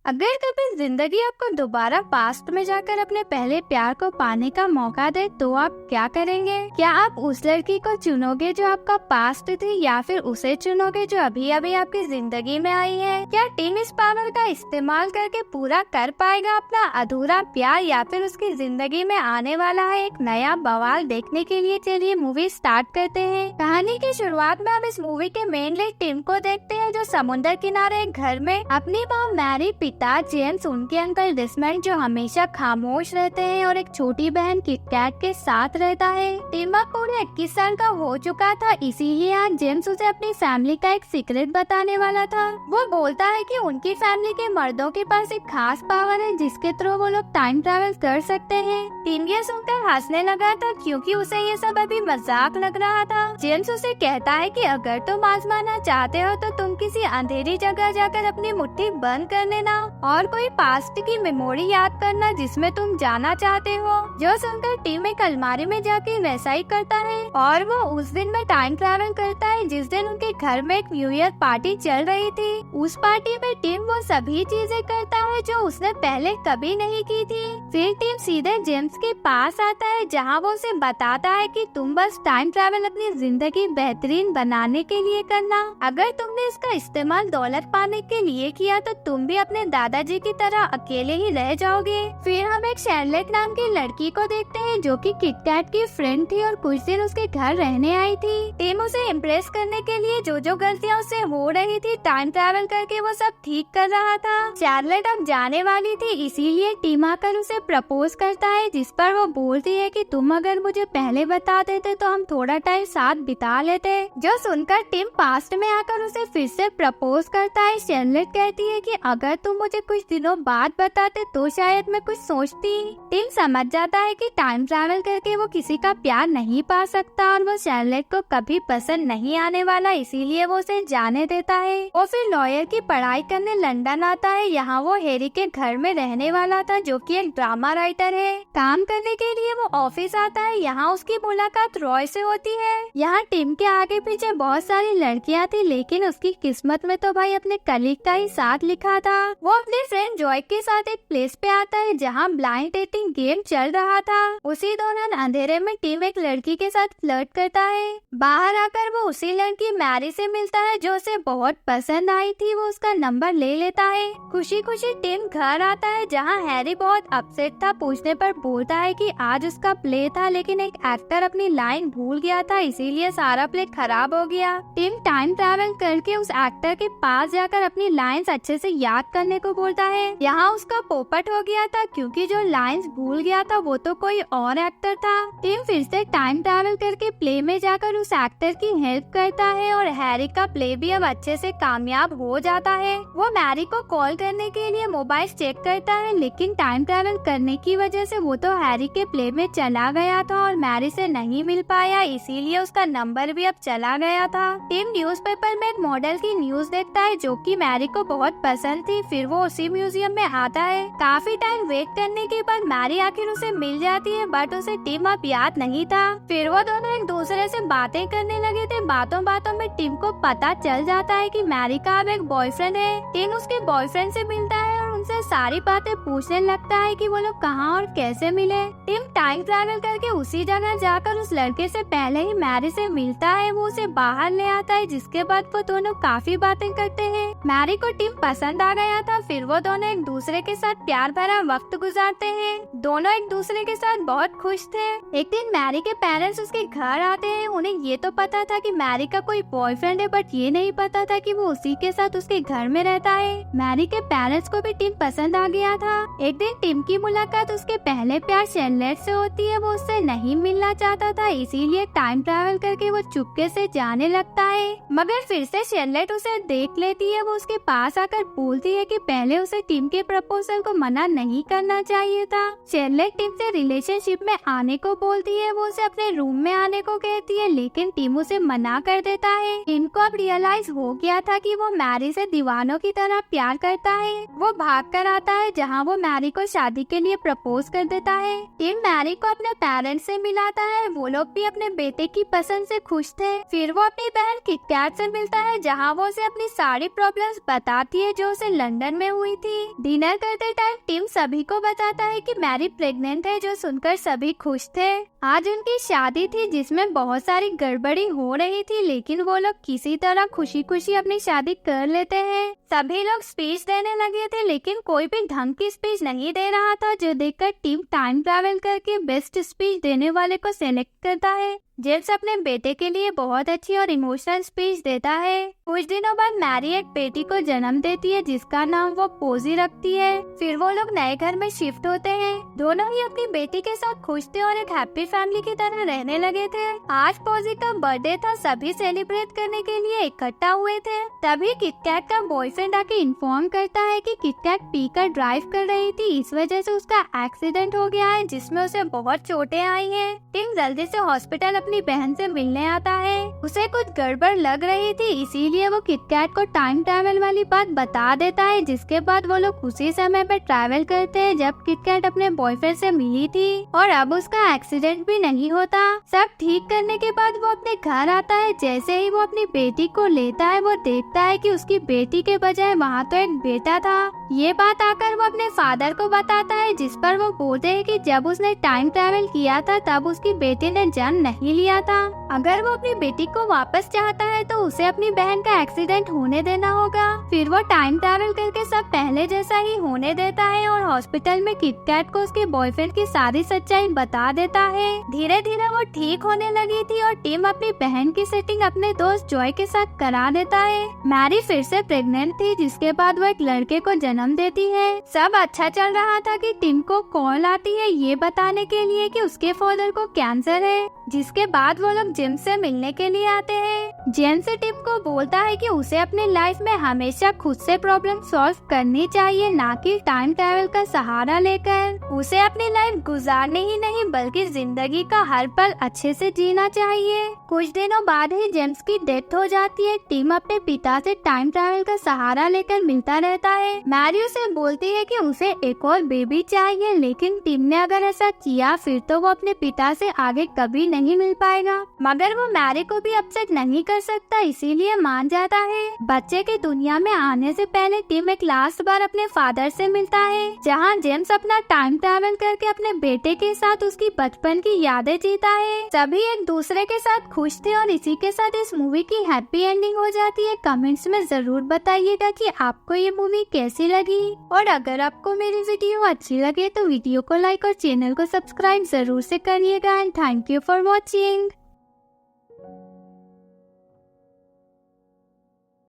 अगर कभी जिंदगी आपको दोबारा पास्ट में जाकर अपने पहले प्यार को पाने का मौका दे तो आप क्या करेंगे? क्या आप उस लड़की को चुनोगे जो आपका पास्ट थी या फिर उसे चुनोगे जो अभी अभी आपकी जिंदगी में आई है? क्या टीम इस पावर का इस्तेमाल करके पूरा कर पाएगा अपना अधूरा प्यार या फिर उसकी जिंदगी में आने वाला है एक नया बवाल? देखने के लिए चलिए मूवी स्टार्ट करते हैं। कहानी की शुरुआत में हम इस मूवी के मेन लीड टीम को देखते हैं जो समुद्र किनारे एक घर में अपनी माँ मैरी, पिता जेम्स, उनके अंकल डिस्मंड जो हमेशा खामोश रहते हैं और एक छोटी बहन किटकैट के साथ रहता है। टिम अब पूरे 21 साल का हो चुका था, इसीलिए आज जेम्स उसे अपनी फैमिली का एक सीक्रेट बताने वाला था। वो बोलता है कि उनकी फैमिली के मर्दों के पास एक खास पावर है जिसके थ्रू वो लोग टाइम ट्रैवल कर सकते हैं। टिम ये सुनकर हंसने लगा था क्योंकि उसे ये सब अभी मजाक लग रहा था। जेम्स उसे कहता है कि अगर तुम आजमाना चाहते हो तो तुम किसी अंधेरी जगह जाकर अपनी मुट्ठी बंद कर लेना और कोई पास्ट की मेमोरी याद करना जिसमें तुम जाना चाहते हो। जो सुनकर टीम एक अलमारी में जाके वैसा ही करता है और वो उस दिन में टाइम ट्रैवल करता है जिस दिन उनके घर में एक न्यू ईयर पार्टी चल रही थी। उस पार्टी में टीम वो सभी चीजें करता है जो उसने पहले कभी नहीं की थी। फिर टीम सीधे जेम्स के पास आता है जहाँ वो उसे बताता है कि तुम बस टाइम ट्रैवल अपनी जिंदगी बेहतरीन बनाने के लिए करना। अगर तुमने इसका इस्तेमाल दौलत पाने के लिए किया तो तुम भी अपने दादाजी की तरह अकेले ही रह जाओगे। फिर हम एक शर्लेट नाम की लड़की को देखते हैं जो कि किटकैट की फ्रेंड थी और कुछ दिन उसके घर रहने आई थी। टीम उसे इम्प्रेस करने के लिए जो गलतियाँ उससे हो रही थी टाइम ट्रैवल करके वो सब ठीक कर रहा था। शार्लेट अब जाने वाली थी, इसीलिए टीम आकर उसे प्रपोज करता है जिस पर वो बोलती है कि तुम अगर मुझे पहले बता देते तो हम थोड़ा टाइम साथ बिता लेते। जो सुनकर टीम पास्ट में आकर उसे फिर से प्रपोज करता है। शार्लेट कहती है कि अगर तुम मुझे कुछ दिनों बाद बताते तो शायद मैं कुछ सोचती। टिम समझ जाता है कि टाइम ट्रैवल करके वो किसी का प्यार नहीं पा सकता और वो शार्लेट को कभी पसंद नहीं आने वाला, इसीलिए वो उसे जाने देता है। वो फिर लॉयर की पढ़ाई करने लंदन आता है। यहाँ वो हैरी के घर में रहने वाला था जो कि एक ड्रामा राइटर है। काम करने के लिए वो ऑफिस आता है। यहाँ उसकी मुलाकात रॉय से होती है। यहाँ टिम के आगे पीछे बहुत सारी लड़कियाँ थी लेकिन उसकी किस्मत में तो भाई अपने कलीग का ही साथ लिखा था। वो अपने फ्रेंड जॉय के साथ एक प्लेस पे आता है जहाँ ब्लाइंड डेटिंग गेम चल रहा था। उसी दौरान अंधेरे में टीम एक लड़की के साथ फ्लर्ट करता है। बाहर आकर वो उसी लड़की मैरी से मिलता है जो उसे बहुत पसंद आई थी। वो उसका नंबर ले लेता है। खुशी खुशी टीम घर आता है जहाँ हैरी बहुत अपसेट था। पूछने पर बोलता है कि आज उसका प्ले था लेकिन एक एक्टर अपनी लाइन भूल गया था, इसीलिए सारा प्ले खराब हो गया। टीम टाइम ट्रैवल करके उस एक्टर के पास जाकर अपनी लाइन्स अच्छे से याद करने को बोलता है। यहाँ उसका पोपट हो गया था क्योंकि जो लाइंस भूल गया था वो तो कोई और एक्टर था। टीम फिर से टाइम ट्रैवल करके प्ले में जाकर उस एक्टर की हेल्प करता है और हैरी का प्ले भी अब अच्छे से कामयाब हो जाता है। वो मैरी को कॉल करने के लिए मोबाइल चेक करता है लेकिन टाइम ट्रैवल करने की वजह से वो तो हैरी के प्ले में चला गया था और मैरी से नहीं मिल पाया, इसीलिए उसका नंबर भी अब चला गया था। टीम न्यूज़पेपर में एक मॉडल की न्यूज देखता है जो कि मैरी को बहुत पसंद थी। फिर वो उसी म्यूजियम में आता है। काफी टाइम वेट करने के बाद मैरी आखिर उसे मिल जाती है बट उसे टिम अब याद नहीं था। फिर वो दोनों एक दूसरे से बातें करने लगे थे। बातों बातों में टिम को पता चल जाता है कि मैरी का अब एक बॉयफ्रेंड है। टिम उसके बॉयफ्रेंड से मिलता है और उनसे सारी बातें पूछने लगता है कि वो लोग कहाँ और कैसे मिले। टिम टाइम ट्रैवल करके उसी जगह जाकर उस लड़के से पहले ही मैरी से मिलता है। वो उसे बाहर ले आता है जिसके बाद वो दोनों काफी बातें करते हैं। मैरी को टिम पसंद आ गया था। फिर वो दोनों एक दूसरे के साथ प्यार भरा वक्त गुजारते हैं। दोनों एक दूसरे के साथ बहुत खुश थे। एक दिन मैरी के पेरेंट्स उसके घर आते हैं। उन्हें ये तो पता था कि मैरी का कोई बॉयफ्रेंड है बट ये नहीं पता था कि वो उसी के साथ उसके घर में रहता है। मैरी के पेरेंट्स को भी टिम पसंद आ गया था। एक दिन टिम की मुलाकात उसके पहले प्यार शार्लेट से होती है। वो उससे नहीं मिलना चाहता था, इसीलिए टाइम ट्रैवल करके वो चुपके से जाने लगता है। मगर फिर से शार्लेट उसे देख लेती है। वो उसके पास आकर बोलती है कि पहले उसे टिम के प्रपोजल को मना नहीं करना चाहिए था। शार्लेट टिम से रिलेशनशिप में आने को बोलती है। वो उसे अपने रूम में आने को कहती है लेकिन टिम उसे मना कर देता है। टिम को अब रियलाइज हो गया था कि वो मैरी से दीवानों की तरह प्यार करता है। वो भाग भागकर आता है जहाँ वो मैरी को शादी के लिए प्रपोज कर देता है। टिम मैरी को अपने पेरेंट्स से मिलाता है, वो लोग भी अपने बेटे की पसंद से खुश थे। फिर वो अपनी बहन किटकैट से मिलता है जहाँ वो उसे अपनी सारी प्रॉब्लम्स बताती है जो उसे लंदन में हुई थी। डिनर करते टाइम टिम सभी को बताता है कि मैरी प्रेग्नेंट है, जो सुनकर सभी खुश थे। आज उनकी शादी थी जिसमें बहुत सारी गड़बड़ी हो रही थी, लेकिन वो लोग किसी तरह खुशी खुशी अपनी शादी कर लेते हैं। सभी लोग स्पीच देने लगे थे लेकिन कोई भी ढंग की स्पीच नहीं दे रहा था, जो देखकर टिम टाइम ट्रैवल करके बेस्ट स्पीच देने वाले को सिलेक्ट करता है। जेम्स अपने बेटे के लिए बहुत अच्छी और इमोशनल स्पीच देता है। कुछ दिनों बाद मैरी एक बेटी को जन्म देती है जिसका नाम वो पोजी रखती है। फिर वो लोग नए घर में शिफ्ट होते हैं। दोनों ही अपनी बेटी के साथ खुश थे और एक हैप्पी फैमिली की तरह रहने लगे थे। आज पोजी का बर्थडे था, सभी सेलिब्रेट करने के लिए इकट्ठा हुए थे। तभी किटकैट का बॉयफ्रेंड आके इन्फॉर्म करता है कि किटकैट पीकर ड्राइव कर रही थी, इस वजह से उसका एक्सीडेंट हो गया है जिसमें उसे बहुत चोटें आई हैं। टिम जल्दी से हॉस्पिटल अपनी बहन से मिलने आता है। उसे कुछ गड़बड़ लग रही थी, इसीलिए वो किटकैट को टाइम ट्रैवल वाली बात बता देता है, जिसके बाद वो लोग उसी समय पे ट्रैवल करते हैं जब किटकैट अपने बॉयफ्रेंड से मिली थी और अब उसका एक्सीडेंट भी नहीं होता। सब ठीक करने के बाद वो अपने घर आता है। जैसे ही वो अपनी बेटी को लेता है, वो देखता है कि उसकी बेटी के बजाय वहाँ तो एक बेटा था। ये बात आकर वो अपने फादर को बताता है, जिस पर वो बोलते हैं कि जब उसने टाइम ट्रैवल किया था तब उसकी बेटी ने जन्म नहीं लिया था। अगर वो अपनी बेटी को वापस चाहता है तो उसे अपनी बहन का एक्सीडेंट होने देना होगा। फिर वो टाइम ट्रैवल करके सब पहले जैसा ही होने देता है और हॉस्पिटल में किटकैट को उसके बॉयफ्रेंड की सारी सच्चाई बता देता है। धीरे धीरे वो ठीक होने लगी थी और टिम अपनी बहन की सेटिंग अपने दोस्त जॉय के साथ करा देता है। मैरी फिर से प्रेग्नेंट थी, जिसके बाद वो एक लड़के को जन्म देती है। सब अच्छा चल रहा था कि टिम को कॉल आती है ये बताने के लिए कि उसके फादर को कैंसर है, जिसके बाद वो लोग जेम्स से मिलने के लिए आते हैं। जेम्स टिम को बोलता है कि उसे अपने लाइफ में हमेशा खुद से प्रॉब्लम सॉल्व करनी चाहिए, ना कि टाइम ट्रैवल का सहारा लेकर। उसे अपनी लाइफ गुजारनी ही नहीं बल्कि जिंदगी का हर पल अच्छे से जीना चाहिए। कुछ दिनों बाद ही जेम्स की डेथ हो जाती है। टिम अपने पिता से टाइम ट्रैवल का सहारा लेकर मिलता रहता है। मैरी उसे बोलती है कि उसे एक और बेबी चाहिए, लेकिन टिम ने अगर ऐसा किया फिर तो वो अपने पिता से आगे कभी नहीं मिल पाएगा। मगर वो मैरी को भी अपसेट नहीं कर सकता, इसीलिए मान जाता है। बच्चे की दुनिया में आने से पहले टिम एक लास्ट बार अपने फादर से मिलता है, जहाँ जेम्स अपना टाइम ट्रैवल करके अपने बेटे के साथ उसकी बचपन की यादें जीता है। सभी एक दूसरे के साथ खुश थे और इसी के साथ इस मूवी की हैप्पी एंडिंग हो जाती है। कमेंट्स में जरूर बताइएगा कि आपको ये मूवी कैसी लगी, और अगर आपको मेरी वीडियो अच्छी लगे तो वीडियो को लाइक और चैनल को सब्सक्राइब जरूर से करिएगा। And thank you for watching.